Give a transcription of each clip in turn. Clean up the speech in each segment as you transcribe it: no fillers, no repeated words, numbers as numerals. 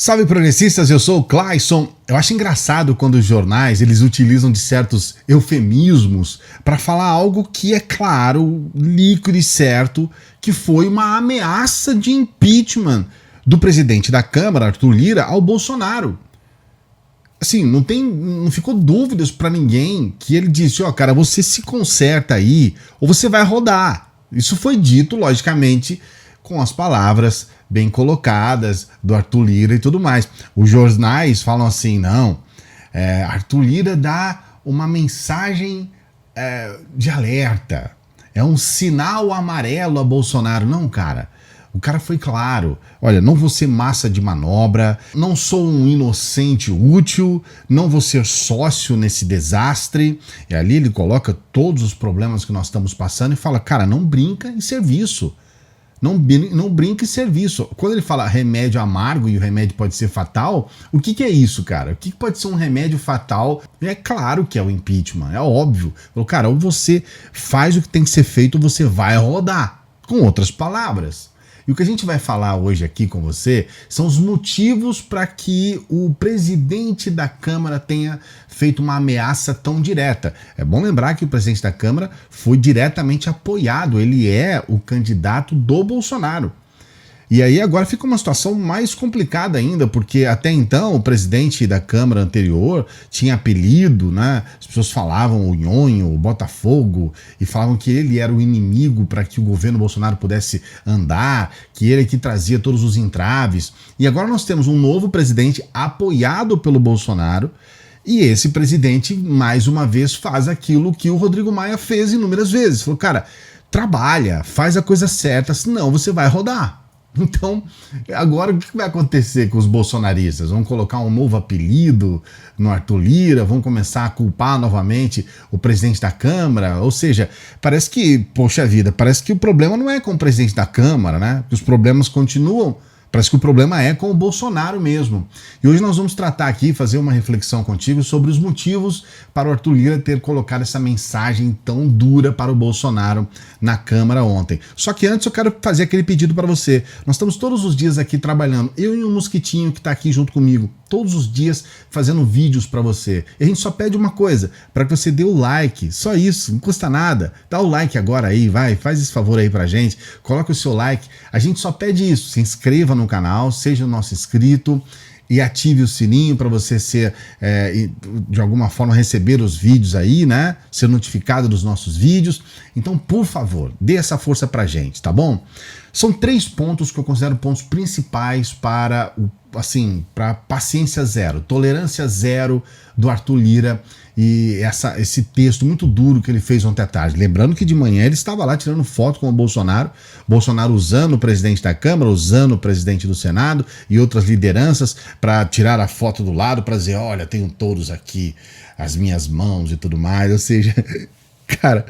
Salve progressistas, eu sou o Clayson. Eu acho engraçado quando os jornais eles utilizam de certos eufemismos para falar algo que é claro, líquido e certo, que foi uma ameaça de impeachment do presidente da Câmara, Arthur Lira, ao Bolsonaro. Assim, não ficou dúvidas para ninguém que ele disse, ó, cara, você se conserta aí ou você vai rodar. Isso foi dito, logicamente, com as palavras bem colocadas do Arthur Lira e tudo mais. Os jornais falam assim, não, Arthur Lira dá uma mensagem de alerta, é um sinal amarelo a Bolsonaro. Não, cara, o cara foi claro, olha, não vou ser massa de manobra, não sou um inocente útil, não vou ser sócio nesse desastre. E ali ele coloca todos os problemas que nós estamos passando e fala, cara, não brinca em serviço. Não brinca em serviço. Quando ele fala remédio amargo e o remédio pode ser fatal, o que é isso, cara? O que pode ser um remédio fatal? É claro que é o impeachment, é óbvio. Cara, ou você faz o que tem que ser feito ou você vai rodar. Com outras palavras. E o que a gente vai falar hoje aqui com você são os motivos para que o presidente da Câmara tenha feito uma ameaça tão direta. É bom lembrar que o presidente da Câmara foi diretamente apoiado, ele é o candidato do Bolsonaro. E aí agora fica uma situação mais complicada ainda, porque até então o presidente da Câmara anterior tinha apelido, né? As pessoas falavam o Nhonho, o Botafogo, e falavam que ele era o inimigo para que o governo Bolsonaro pudesse andar, que ele que trazia todos os entraves. E agora nós temos um novo presidente apoiado pelo Bolsonaro, e esse presidente, mais uma vez, faz aquilo que o Rodrigo Maia fez inúmeras vezes. Falou, cara, trabalha, faz a coisa certa, senão você vai rodar. Então, agora o que vai acontecer com os bolsonaristas? Vão colocar um novo apelido no Arthur Lira? Vão começar a culpar novamente o presidente da Câmara? Ou seja, parece que, poxa vida, parece que o problema não é com o presidente da Câmara, né? Que os problemas continuam. Parece que o problema é com o Bolsonaro mesmo. E hoje nós vamos tratar aqui, fazer uma reflexão contigo sobre os motivos para o Arthur Lira ter colocado essa mensagem tão dura para o Bolsonaro na Câmara ontem. Só que antes eu quero fazer aquele pedido para você. Nós estamos todos os dias aqui trabalhando, eu e o Mosquitinho que está aqui junto comigo, todos os dias fazendo vídeos para você. E a gente só pede uma coisa, para que você dê o like, só isso, não custa nada. Dá o like agora aí, vai, faz esse favor aí pra gente, coloca o seu like. A gente só pede isso, se inscreva no canal, seja o nosso inscrito e ative o sininho para você ser, de alguma forma, receber os vídeos aí, né? Ser notificado dos nossos vídeos. Então, por favor, dê essa força pra gente, tá bom? São 3 pontos que eu considero pontos principais para para paciência zero, tolerância zero do Arthur Lira e esse texto muito duro que ele fez ontem à tarde. Lembrando que de manhã ele estava lá tirando foto com o Bolsonaro usando o presidente da Câmara, usando o presidente do Senado e outras lideranças para tirar a foto do lado, para dizer, olha, tenho todos aqui as minhas mãos e tudo mais, ou seja, cara,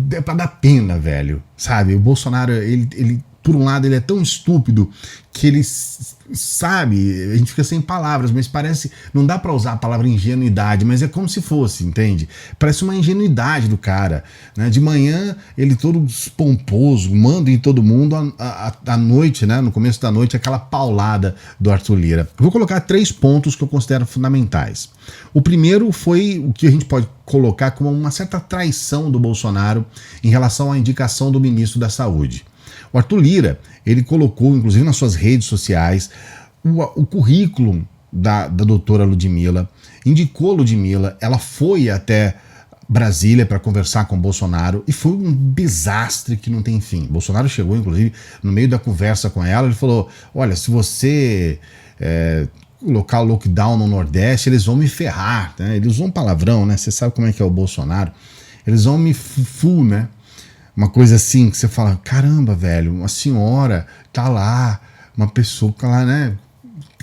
é para dar pena, velho, sabe? O Bolsonaro, ele por um lado, ele é tão estúpido que ele sabe, a gente fica sem palavras, mas parece, não dá pra usar a palavra ingenuidade, mas é como se fosse, entende? Parece uma ingenuidade do cara, né? De manhã, ele todo pomposo, manda em todo mundo, à noite, né? No começo da noite, aquela paulada do Arthur Lira. Eu vou colocar 3 pontos que eu considero fundamentais. O primeiro foi o que a gente pode colocar como uma certa traição do Bolsonaro em relação à indicação do ministro da Saúde. O Arthur Lira, ele colocou, inclusive nas suas redes sociais, o currículo da doutora Ludmilla, indicou a Ludmilla, ela foi até Brasília para conversar com o Bolsonaro e foi um desastre que não tem fim. Bolsonaro chegou, inclusive, no meio da conversa com ela, ele falou, olha, se você colocar o lockdown no Nordeste, eles vão me ferrar, né? Ele usou um palavrão, né? Você sabe como é que é o Bolsonaro. Eles vão me fufu, né? Uma coisa assim que você fala, caramba, velho, uma senhora tá lá, uma pessoa tá lá, né,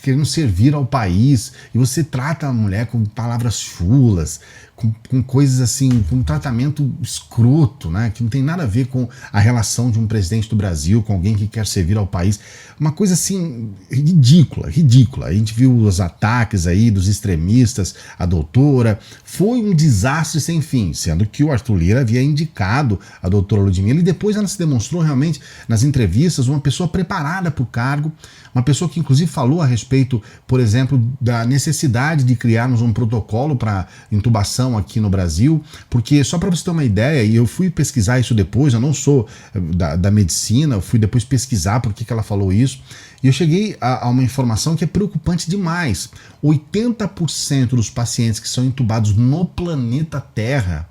querendo servir ao país, e você trata a mulher com palavras chulas, com coisas assim, com um tratamento escroto, né? Que não tem nada a ver com a relação de um presidente do Brasil com alguém que quer servir ao país. Uma coisa assim, ridícula, ridícula. A gente viu os ataques aí dos extremistas, a doutora. Foi um desastre sem fim, sendo que o Arthur Lira havia indicado a doutora Ludmilla e depois ela se demonstrou realmente nas entrevistas uma pessoa preparada para o cargo, uma pessoa que inclusive falou a respeito, por exemplo, da necessidade de criarmos um protocolo para intubação aqui no Brasil, porque só para você ter uma ideia, e eu fui pesquisar isso depois, eu não sou da medicina, eu fui depois pesquisar por que ela falou isso, e eu cheguei a uma informação que é preocupante demais. 80% dos pacientes que são intubados no planeta Terra,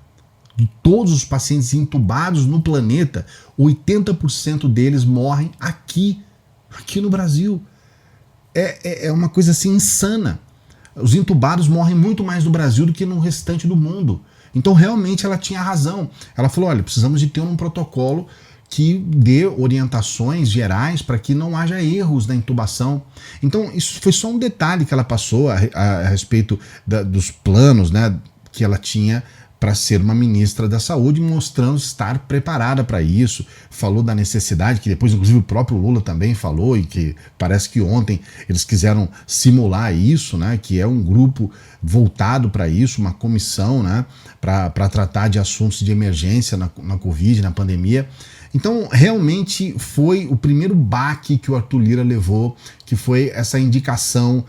de todos os pacientes intubados no planeta, 80% deles morrem aqui no Brasil. É uma coisa assim insana. Os intubados morrem muito mais no Brasil do que no restante do mundo. Então realmente ela tinha razão. Ela falou, olha, precisamos de ter um protocolo que dê orientações gerais para que não haja erros na intubação. Então isso foi só um detalhe que ela passou a respeito dos planos, né, que ela tinha para ser uma ministra da Saúde, mostrando estar preparada para isso. Falou da necessidade, que depois inclusive o próprio Lula também falou, e que parece que ontem eles quiseram simular isso, né, que é um grupo voltado para isso, uma comissão, né, para tratar de assuntos de emergência na Covid, na pandemia. Então, realmente foi o primeiro baque que o Arthur Lira levou, que foi essa indicação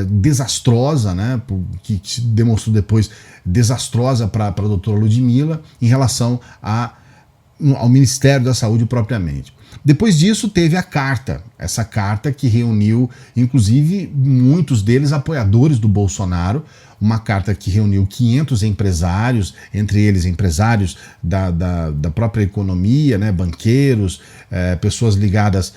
desastrosa, né, que se demonstrou depois desastrosa para a doutora Ludmilla em relação ao Ministério da Saúde propriamente. Depois disso teve a carta, essa carta que reuniu inclusive muitos deles apoiadores do Bolsonaro, uma carta que reuniu 500 empresários, entre eles empresários da própria economia, né, banqueiros, pessoas ligadas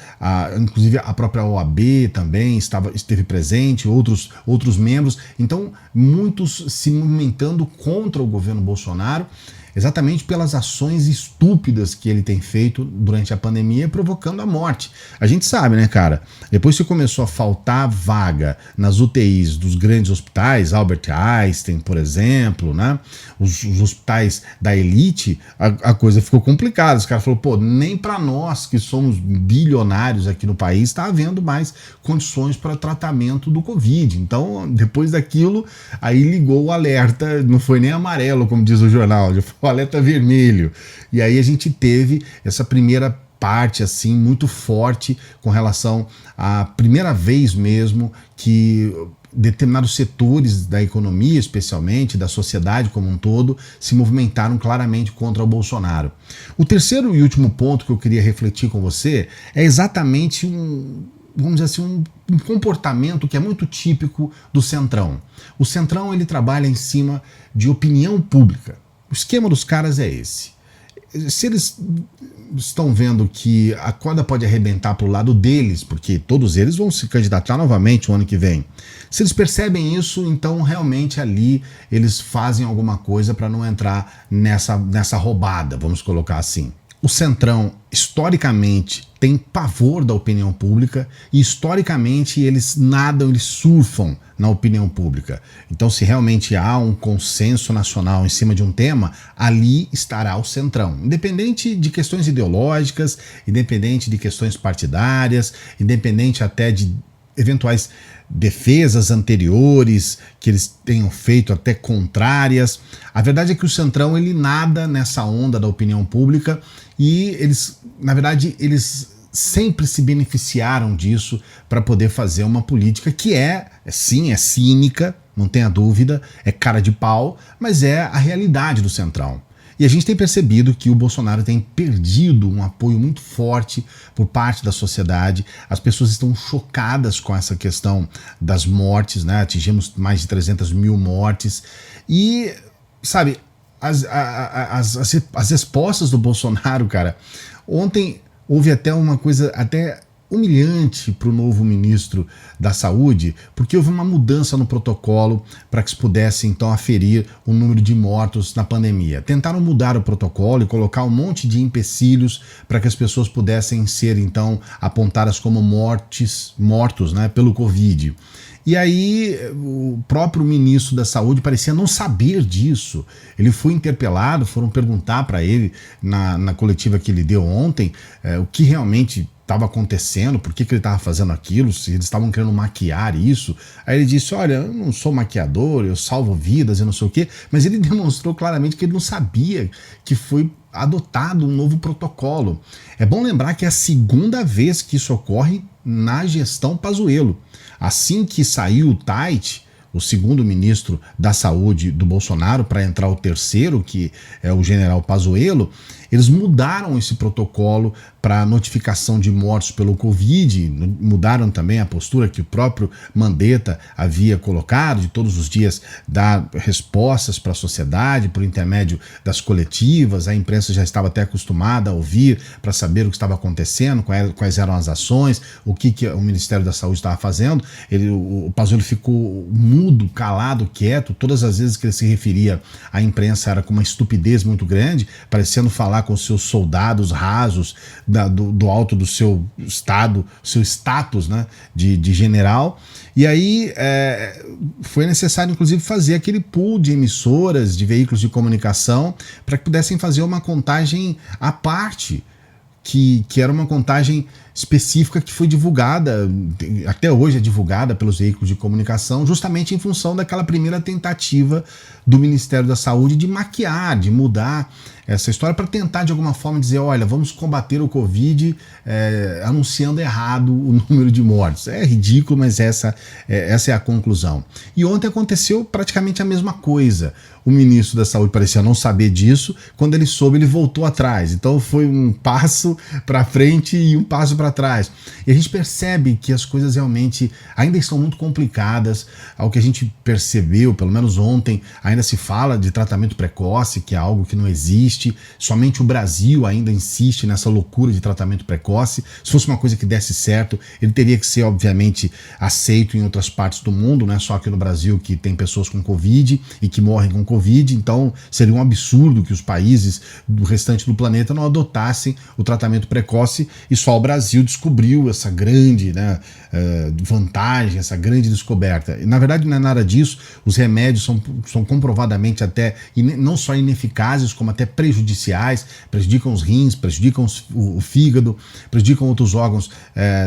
inclusive a própria OAB também esteve presente, outros membros, então muitos se movimentando contra o governo Bolsonaro, exatamente pelas ações estúpidas que ele tem feito durante a pandemia, provocando a morte. A gente sabe, né, cara? Depois que começou a faltar vaga nas UTIs dos grandes hospitais, Albert Einstein, por exemplo, né? Os hospitais da elite, a coisa ficou complicada. Os caras falaram, pô, nem para nós que somos bilionários aqui no país está havendo mais condições para tratamento do Covid. Então, depois daquilo, aí ligou o alerta, não foi nem amarelo, como diz o jornal, já foi o alerta vermelho. E aí a gente teve essa primeira parte assim muito forte com relação à primeira vez mesmo que determinados setores da economia, especialmente da sociedade como um todo, se movimentaram claramente contra o Bolsonaro. O terceiro e último ponto que eu queria refletir com você é exatamente vamos dizer assim, um comportamento que é muito típico do Centrão. O Centrão, ele trabalha em cima de opinião pública. O esquema dos caras é esse. Se eles estão vendo que a corda pode arrebentar para o lado deles, porque todos eles vão se candidatar novamente o ano que vem, se eles percebem isso, então realmente ali eles fazem alguma coisa para não entrar nessa roubada, vamos colocar assim. O Centrão, historicamente, tem pavor da opinião pública e, historicamente, eles nadam, eles surfam na opinião pública. Então, se realmente há um consenso nacional em cima de um tema, ali estará o Centrão. Independente de questões ideológicas, independente de questões partidárias, independente até de eventuais defesas anteriores que eles tenham feito até contrárias. A verdade é que o Centrão, ele nada nessa onda da opinião pública e eles, na verdade, eles sempre se beneficiaram disso para poder fazer uma política que sim, é cínica, não tenha dúvida, é cara de pau, mas é a realidade do Centrão. E a gente tem percebido que o Bolsonaro tem perdido um apoio muito forte por parte da sociedade. As pessoas estão chocadas com essa questão das mortes, né? Atingimos mais de 300 mil mortes. E, sabe, as respostas do Bolsonaro, cara, ontem houve até uma coisa até humilhante para o novo ministro da Saúde, porque houve uma mudança no protocolo para que se pudesse então aferir o número de mortos na pandemia. Tentaram mudar o protocolo e colocar um monte de empecilhos para que as pessoas pudessem ser então apontadas como mortos, né, pelo Covid. E aí o próprio ministro da Saúde parecia não saber disso. Ele foi interpelado, foram perguntar para ele na coletiva que ele deu ontem o que realmente estava acontecendo, por que ele estava fazendo aquilo, se eles estavam querendo maquiar isso. Aí ele disse, olha, eu não sou maquiador, eu salvo vidas e não sei o quê, mas ele demonstrou claramente que ele não sabia que foi adotado um novo protocolo. É bom lembrar que é a segunda vez que isso ocorre na gestão Pazuello. Assim que saiu o Tait, o segundo ministro da Saúde do Bolsonaro, para entrar o terceiro, que é o general Pazuello, eles mudaram esse protocolo para notificação de mortos pelo Covid, mudaram também a postura que o próprio Mandetta havia colocado, de todos os dias dar respostas para a sociedade, por intermédio das coletivas. A imprensa já estava até acostumada a ouvir para saber o que estava acontecendo, quais eram as ações, o que o Ministério da Saúde estava fazendo. O Pazuello ficou mudo, calado, quieto. Todas as vezes que ele se referia à imprensa era com uma estupidez muito grande, parecendo falar com seus soldados rasos do alto do seu estado, seu status, né, de general. E aí foi necessário inclusive fazer aquele pool de emissoras, de veículos de comunicação, para que pudessem fazer uma contagem à parte, que era uma contagem específica que foi divulgada, até hoje é divulgada pelos veículos de comunicação, justamente em função daquela primeira tentativa do Ministério da Saúde de maquiar, de mudar essa história para tentar de alguma forma dizer, olha, vamos combater o Covid anunciando errado o número de mortes. É ridículo, mas essa é a conclusão. E ontem aconteceu praticamente a mesma coisa. O ministro da Saúde parecia não saber disso, quando ele soube ele voltou atrás. Então foi um passo para frente e um passo para trás. E a gente percebe que as coisas realmente ainda estão muito complicadas. Ao que a gente percebeu, pelo menos ontem, ainda se fala de tratamento precoce, que é algo que não existe. Somente o Brasil ainda insiste nessa loucura de tratamento precoce. Se fosse uma coisa que desse certo, ele teria que ser, obviamente, aceito em outras partes do mundo, não é só aqui no Brasil que tem pessoas com Covid e que morrem com Covid. Então seria um absurdo que os países do restante do planeta não adotassem o tratamento precoce, e só o Brasil descobriu essa grande vantagem, essa grande descoberta. E, na verdade, não é nada disso. Os remédios são comprovadamente até não só ineficazes, como até prejudiciais, prejudicam os rins, prejudicam o fígado, prejudicam outros órgãos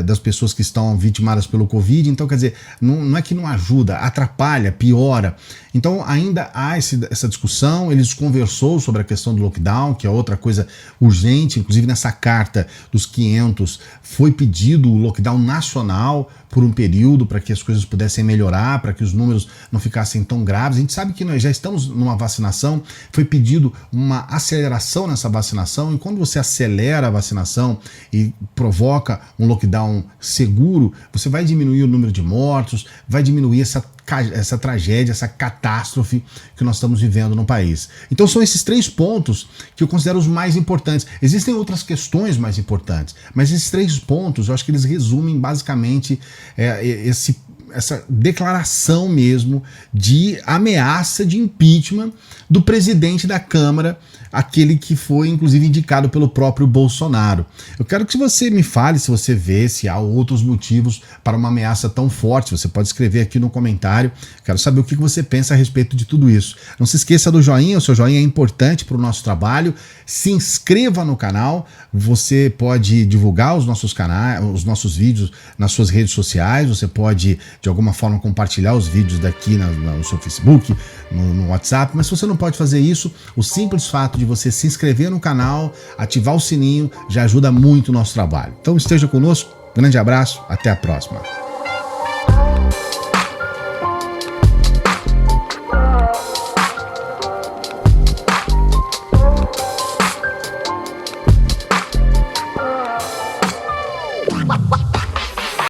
das pessoas que estão vitimadas pelo Covid. Então, quer dizer, não é que não ajuda, atrapalha, piora. Então ainda há essa discussão. Eles conversou sobre a questão do lockdown, que é outra coisa urgente. Inclusive nessa carta dos 500 foi pedido o lockdown nacional por um período para que as coisas pudessem melhorar, para que os números não ficassem tão graves. A gente sabe que nós já estamos numa vacinação, foi pedido uma aceleração nessa vacinação, e quando você acelera a vacinação e provoca um lockdown seguro, você vai diminuir o número de mortos, vai diminuir essa tragédia, essa catástrofe que nós estamos vivendo no país. Então são esses 3 pontos que eu considero os mais importantes. Existem outras questões mais importantes, mas esses 3 pontos eu acho que eles resumem basicamente essa declaração mesmo de ameaça de impeachment do presidente da Câmara, aquele que foi inclusive indicado pelo próprio Bolsonaro. Eu quero que você me fale se você vê se há outros motivos para uma ameaça tão forte. Você pode escrever aqui no comentário. Quero saber o que você pensa a respeito de tudo isso. Não se esqueça do joinha, o seu joinha é importante para o nosso trabalho. Se inscreva no canal. Você pode divulgar os nossos vídeos nas suas redes sociais. Você pode de alguma forma compartilhar os vídeos daqui no seu Facebook, no WhatsApp. Mas se você não pode fazer isso, o simples fato de você se inscrever no canal, ativar o sininho, já ajuda muito o nosso trabalho. Então esteja conosco, grande abraço, até a próxima.